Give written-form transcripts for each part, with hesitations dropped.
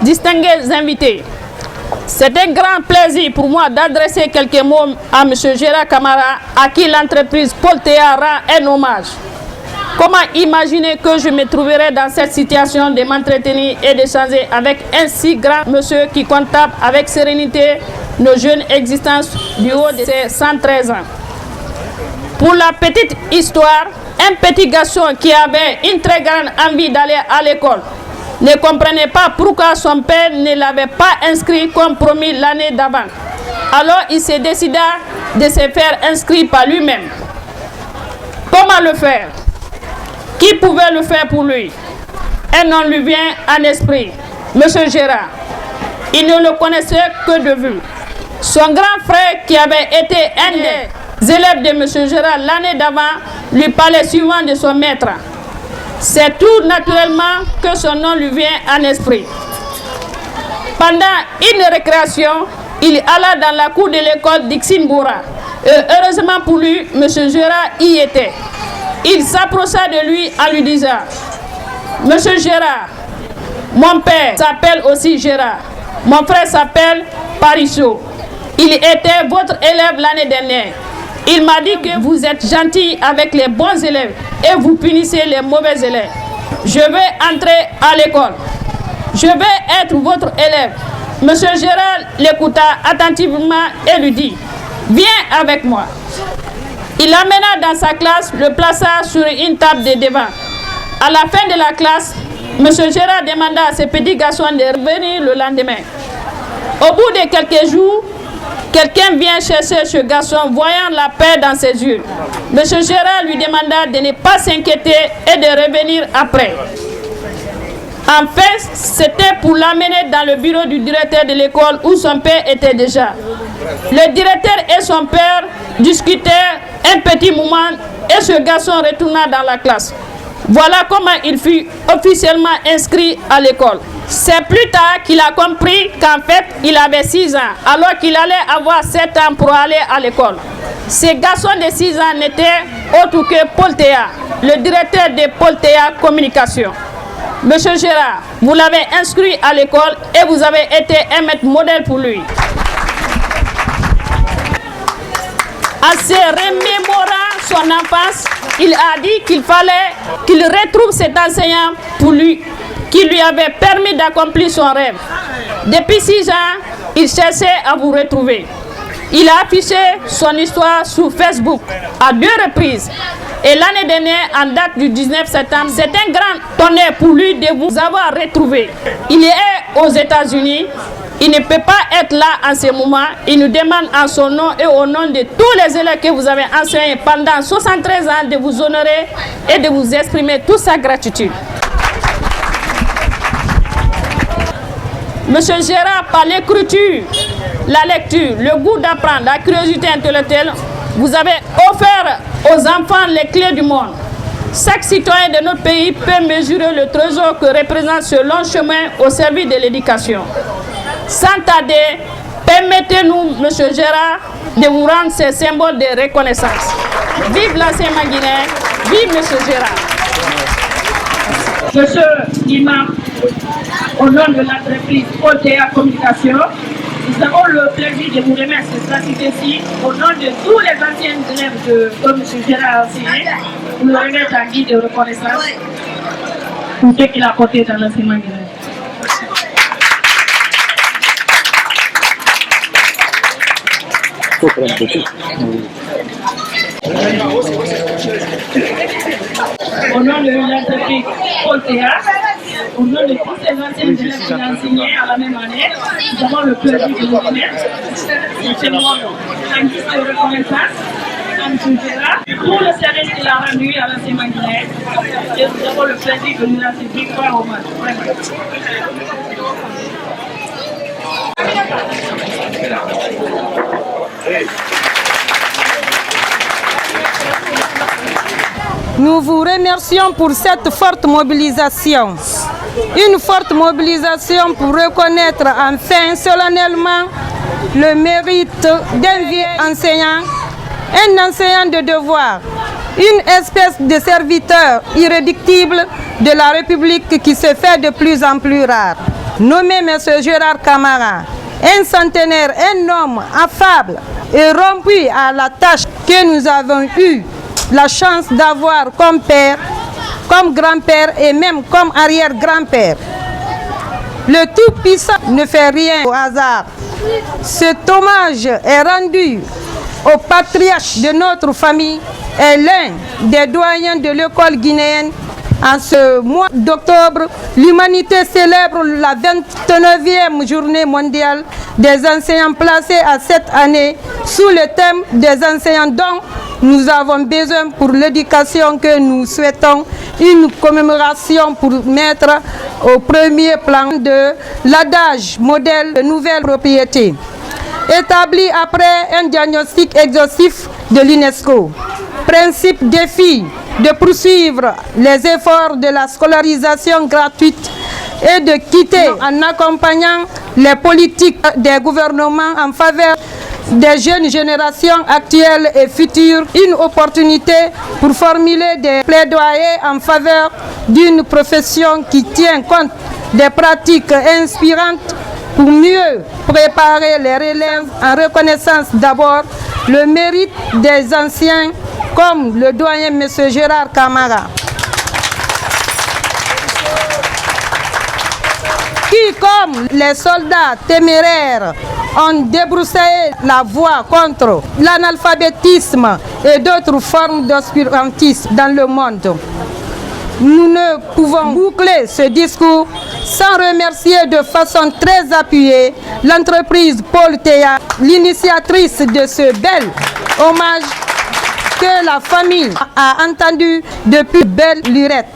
distingués invités, c'est un grand plaisir pour moi d'adresser quelques mots à M. Gérard Camara, à qui l'entreprise Poltea rend un hommage. Comment imaginer que je me trouverais dans cette situation de m'entretenir et d'échanger avec un si grand monsieur qui comptable avec sérénité nos jeunes existences du haut de ses 113 ans. Pour la petite histoire, un petit garçon qui avait une très grande envie d'aller à l'école ne comprenait pas pourquoi son père ne l'avait pas inscrit comme promis l'année d'avant. Alors il se décida de se faire inscrire par lui-même. Comment le faire? Qui pouvait le faire pour lui? Un nom lui vient en esprit, M. Gérard. Il ne le connaissait que de vue. Son grand frère, qui avait été un des élèves de M. Gérard l'année d'avant, lui parlait souvent de son maître. C'est tout naturellement que son nom lui vient en esprit. Pendant une récréation, il alla dans la cour de l'école d'Iximboura. Et heureusement pour lui, M. Gérard y était. Il s'approcha de lui en lui disant: Monsieur Gérard, mon père s'appelle aussi Gérard. Mon frère s'appelle Parisso. Il était votre élève l'année dernière. Il m'a dit que vous êtes gentil avec les bons élèves et vous punissez les mauvais élèves. Je vais entrer à l'école. Je vais être votre élève. Monsieur Gérard l'écouta attentivement et lui dit: viens avec moi. Il l'amena dans sa classe, le plaça sur une table de devant. À la fin de la classe, M. Gérard demanda à ses petits garçons de revenir le lendemain. Au bout de quelques jours, quelqu'un vient chercher ce garçon, voyant la paix dans ses yeux. M. Gérard lui demanda de ne pas s'inquiéter et de revenir après. En fait, c'était pour l'amener dans le bureau du directeur de l'école où son père était déjà. Le directeur et son père discutaient un petit moment et ce garçon retourna dans la classe. Voilà comment il fut officiellement inscrit à l'école. C'est plus tard qu'il a compris qu'en fait, il avait 6 ans, alors qu'il allait avoir 7 ans pour aller à l'école. Ce garçon de 6 ans n'était autre que Poltea, le directeur de Poltea Communication. Monsieur Gérard, vous l'avez inscrit à l'école et vous avez été un maître modèle pour lui. En se remémorant son enfance, il a dit qu'il fallait qu'il retrouve cet enseignant pour lui, qui lui avait permis d'accomplir son rêve. Depuis 6 ans, il cherchait à vous retrouver. Il a affiché son histoire sur Facebook à 2 reprises. Et l'année dernière, en date du 19 septembre, c'est un grand honneur pour lui de vous avoir retrouvé. Il est aux États-Unis. Il ne peut pas être là en ce moment. Il nous demande en son nom et au nom de tous les élèves que vous avez enseignés pendant 73 ans de vous honorer et de vous exprimer toute sa gratitude. Monsieur Gérard, par l'écriture, la lecture, le goût d'apprendre, la curiosité intellectuelle, vous avez offert aux enfants les clés du monde. Chaque citoyen de notre pays peut mesurer le trésor que représente ce long chemin au service de l'éducation. Sans tarder, permettez-nous, Monsieur Gérard, de vous rendre ces symboles de reconnaissance. Vive l'enseignement guinéen, vive Monsieur Gérard. Monsieur l'imam, au nom de l'entreprise Poltea Communication, nous avons le plaisir de vous remercier ici au nom de tous les anciens élèves de M. Gérard a enseigné. Vous le remettez en guide de reconnaissance pour ce qu'il a apporté dans l'enseignement guinéen. Au nom de l'entreprise Poltea, au nom de tous ces anciens élèves qui ont enseigné à la même année, nous avons le plaisir de vous remettre ce mot en guise de reconnaissance à M. Gérard pour le service qu'il a rendu à l'enseignement guinéen. Et nous avons le plaisir de nous lancer victoire au match. Nous vous remercions pour cette forte mobilisation. Une forte mobilisation pour reconnaître enfin solennellement le mérite d'un vieux enseignant, un enseignant de devoir, une espèce de serviteur irréductible de la République qui se fait de plus en plus rare. nommé M. Gérard Camara, un centenaire, un homme affable et rompu à la tâche que nous avons eu la chance d'avoir comme père, comme grand-père et même comme arrière-grand-père. Le Tout-Puissant ne fait rien au hasard. Cet hommage est rendu au patriarche de notre famille et l'un des doyens de l'école guinéenne. En ce mois d'octobre, l'humanité célèbre la 29e journée mondiale des enseignants placée à cette année sous le thème des enseignants dont nous avons besoin pour l'éducation que nous souhaitons une commémoration pour mettre au premier plan de l'adage modèle de nouvelle propriété. Établi après un diagnostic exhaustif de l'UNESCO. Principe défi de poursuivre les efforts de la scolarisation gratuite et de quitter en accompagnant les politiques des gouvernements en faveur des jeunes générations actuelles et futures, une opportunité pour formuler des plaidoyers en faveur d'une profession qui tient compte des pratiques inspirantes pour mieux préparer les relèves en reconnaissance d'abord le mérite des anciens comme le doyen M. Gérard Camara, qui comme les soldats téméraires ont débroussaillé la voie contre l'analphabétisme et d'autres formes d'obscurantisme dans le monde. Nous ne pouvons boucler ce discours sans remercier de façon très appuyée l'entreprise Paul Théa, l'initiatrice de ce bel hommage que la famille a entendu depuis belle lurette.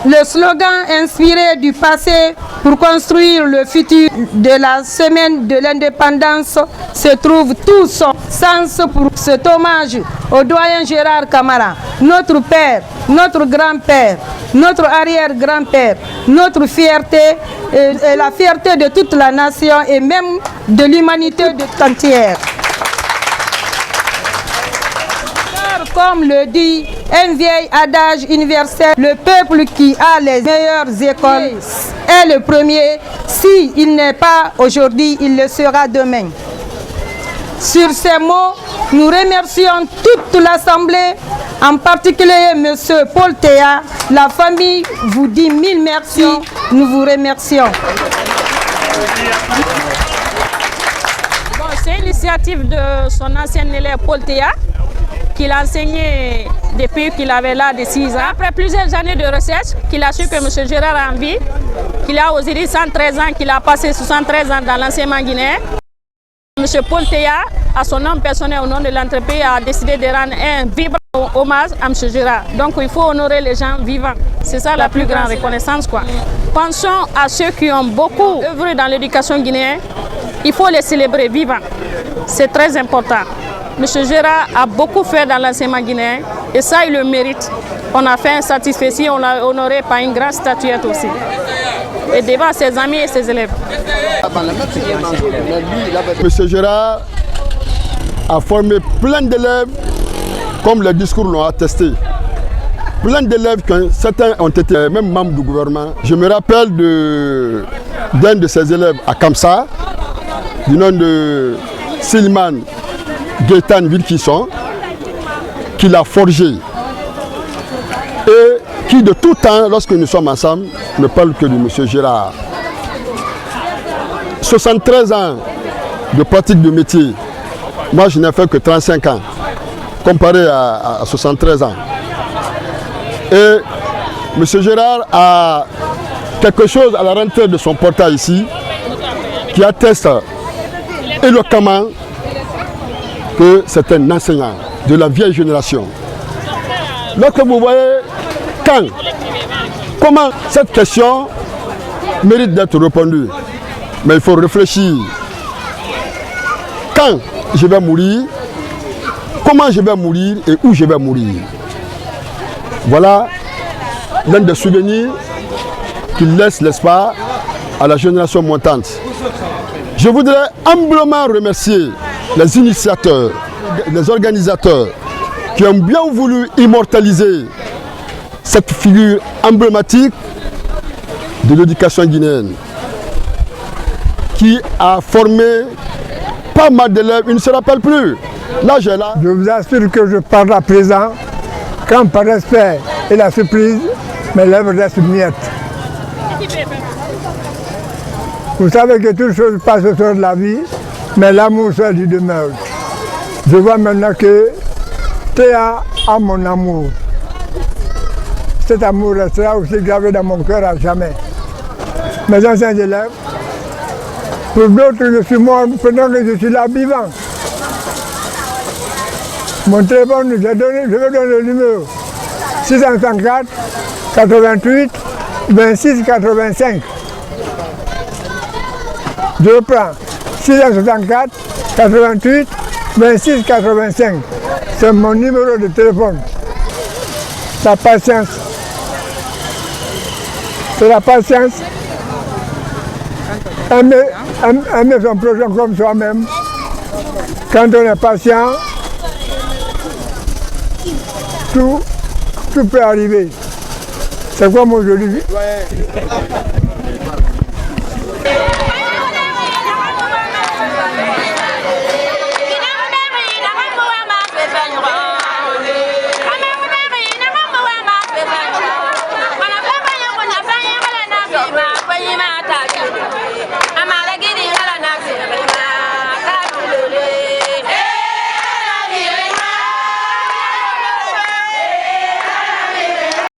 Le slogan inspiré du passé pour construire le futur de la semaine de l'indépendance se trouve tout son sens pour cet hommage au doyen Gérard Camara, notre père, notre grand-père, notre arrière-grand-père, notre fierté et la fierté de toute la nation et même de l'humanité entière. Comme le dit un vieil adage universel, le peuple qui a les meilleures écoles est le premier. S'il n'est pas aujourd'hui, il le sera demain. Sur ces mots, nous remercions toute l'Assemblée, en particulier M. Paul Théa. La famille vous dit mille merci. Nous vous remercions. Bon, c'est l'initiative de son ancien élève Paul Théa, qu'il a enseigné depuis qu'il avait l'âge de 6 ans. Après plusieurs années de recherche, qu'il a su que M. Gérard a envie, qu'il a aujourd'hui 113 ans, qu'il a passé 73 ans dans l'enseignement guinéen. M. Paul Théa, à son nom personnel, au nom de l'entreprise, a décidé de rendre un vibrant hommage à M. Gérard. Donc il faut honorer les gens vivants. C'est ça la plus grande reconnaissance, quoi. Pensons à ceux qui ont beaucoup œuvré dans l'éducation guinéenne. Il faut les célébrer vivants. C'est très important. M. Gérard a beaucoup fait dans l'enseignement guinéen et ça, il le mérite. On a fait un satisfait, on l'a honoré par une grande statuette aussi. Et devant ses amis et ses élèves. M. Gérard a formé plein d'élèves, comme les discours l'ont attesté. Plein d'élèves, certains ont été même membres du gouvernement. Je me rappelle d'un de ses élèves à Kamsa, du nom de Silman Gaëtan Vilkisson, qui l'a forgé et qui de tout temps, lorsque nous sommes ensemble, ne parle que de M. Gérard. 73 ans de pratique de métier, moi je n'ai fait que 35 ans, comparé à 73 ans. Et M. Gérard a quelque chose à la rentrée de son portail ici, qui atteste éloquemment que c'est un enseignant de la vieille génération. Donc vous voyez comment cette question mérite d'être répondue. Mais il faut réfléchir. Quand je vais mourir, comment je vais mourir et où je vais mourir. Voilà l'un des souvenirs qu'il laisse l'espoir à la génération montante. Je voudrais humblement remercier les initiateurs, les organisateurs qui ont bien voulu immortaliser cette figure emblématique de l'éducation guinéenne. qui a formé pas mal d'élèves, il ne se rappelle plus. Là, j'ai là. Je vous assure que je parle à présent, quand par respect et la surprise, mes lèvres restent muettes. Vous savez que toutes choses passent au sort de la vie, mais l'amour seul lui demeure. Je vois maintenant que Théa a mon amour. Cet amour restera aussi gravé dans mon cœur à jamais. Mes anciens élèves, pour d'autres, je suis mort pendant que je suis là vivant. Mon téléphone, je vais donner le numéro 654 88 26 85. Je reprends 664 88 26 85. C'est mon numéro de téléphone. La patience. C'est la patience. Aimer son prochain comme soi-même. Quand on est patient, tout peut arriver. C'est quoi mon joli?